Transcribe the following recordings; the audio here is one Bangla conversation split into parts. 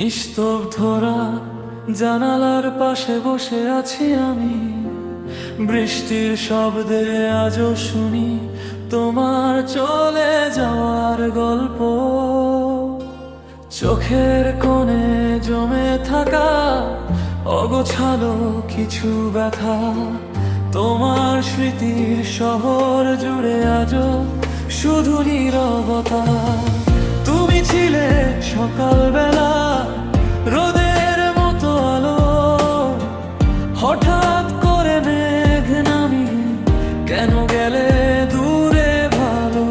নিস্তব্ধরা জানালার পাশে বসে আছি আমি, বৃষ্টির শব্দে আজও শুনি তোমার চলে যাওয়ার গল্প। চোখের কোণে জমে থাকা অগোছালো কিছু ব্যথা, তোমার স্মৃতির শহর জুড়ে আজও শুধু নীরবতা। তুমি ছিলে সকালবেলা রোদের মতো আলো, হঠাৎ করে মেঘ নামি কেন গেলে দূরে ভালো।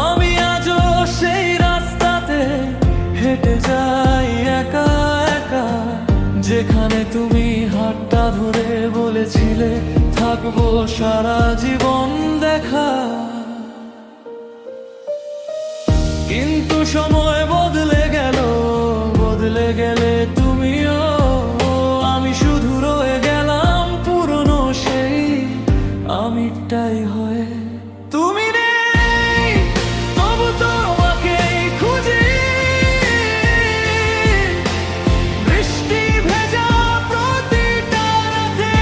আমি আজও সেই রাস্তাতে হেঁটে যাই একা একা, যেখানে তুমি হাতটা ধরে বলেছিলে থাকবো সারা জীবন দেখা। কিন্তু সময় বদলে গেল, বদলে গেলে তুমিও, আমি শুধু রয়ে গেলাম পুরনো সেই আমিটাই হয়ে। তুমি নেই তবু তোমাকে খুঁজি, বৃষ্টি ভেজা প্রতিটা রাতে,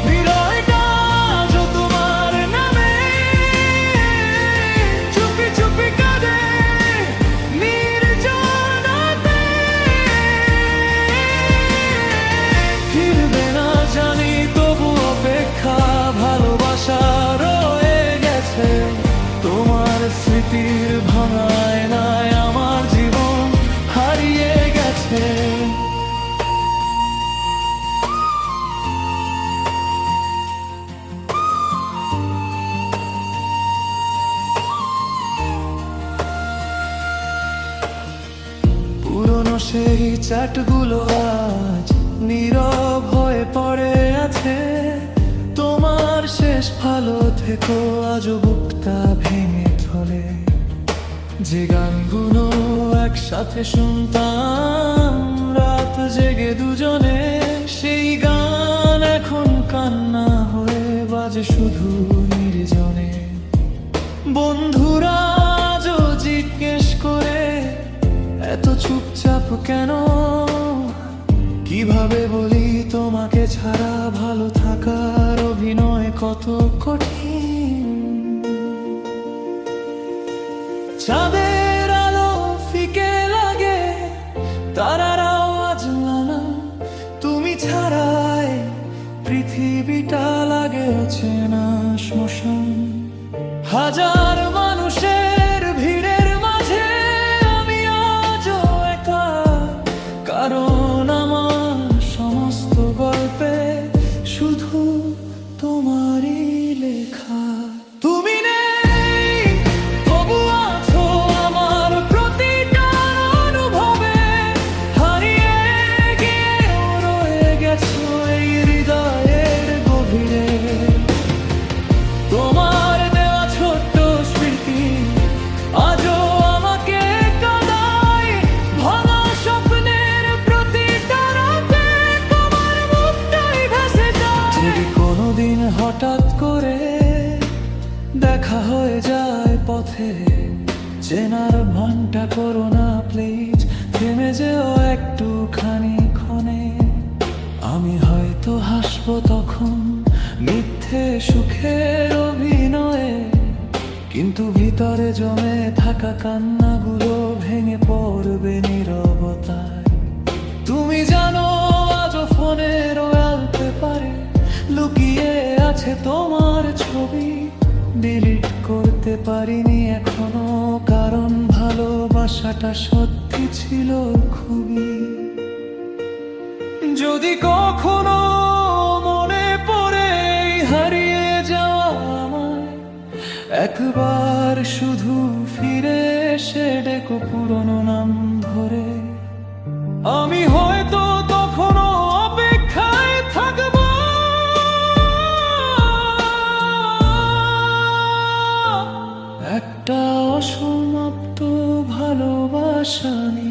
হৃদয়টা আজও তোমার নামে চুপি চুপি কাঁদে নির্জনতাতে। ফিরবে না জানি তবু অপেক্ষা ভালোবাসা রয়ে গেছে, তোমার স্মৃতির ভাঙায় নাই আমার জীবন হারিয়ে গেছে। পুরনো সেই চ্যাটগুলো আজ নীরব হয়ে পড়ে আছে, তোমার শেষ ভালো থেকো আজও বুকটা ভেঙে চলে। যে গানগুলো একসাথে শুনতাম রাত জেগে দুজনে, সেই গান এখন কান্না হয়ে বাজে শুধু নির্জনে। বন্ধুরা আজও জিজ্ঞেস করে এত চুপচাপ কেন, কিভাবে বলি তোমাকে ছাড়া ভালো থাকার অভিনয় কত কঠিন। চাঁদের আলো ফিকে লাগে, তারারাও আজ নানা, তুমি ছাড়াই পৃথিবীটা লাগে অচেনা শ্মশান। হাজার মানুষের ভিড়ের মাঝে আমি আজও একা, কারণ আমার সমস্ত গল্পে শুধু তোমারই লেখা। তুমি নেই তবু আছো আমার প্রতিটা অনুভবে, হারিয়ে গিয়েও রয়ে গেছো এই হৃদয়ের গভীরে। তোমার দেওয়া ছোট্ট স্মৃতি আজও আমাকে কাঁদায়, ভাঙা স্বপ্নের প্রতিটা রাতে তোমার মুখটাই ভেসে যায়। যদি কোনোদিন হঠাৎ করে দেখা হয়ে যায় পথে, চেনার ভানটা করো না প্লিজ, থেমে যেও একটুখানি ক্ষণে। আমি হয়তো হাসবো তখন মিথ্যে সুখের অভিনয়ে, কিন্তু ভিতরে জমে থাকা কান্নাগুলো ভেঙে পড়বে নীরবতায়। তুমি জানো আজও ফোনের ওয়ালপেপারে লুকিয়ে আছে তোমার ছবি, ডিলিট করতে পারিনি এখনো, কারণ ভালোবাসাটা সত্যি ছিল খুবই। যদি কখনো মনে পড়ে এই হারিয়ে যাওয়া আমায়, একবার শুধু ফিরে এসে ডেকো পুরনো নাম ধরে। আমি হয়তো তখনো অপেক্ষায় থাকবো, একটা অসমাপ্ত ভালোবাসা নিয়ে।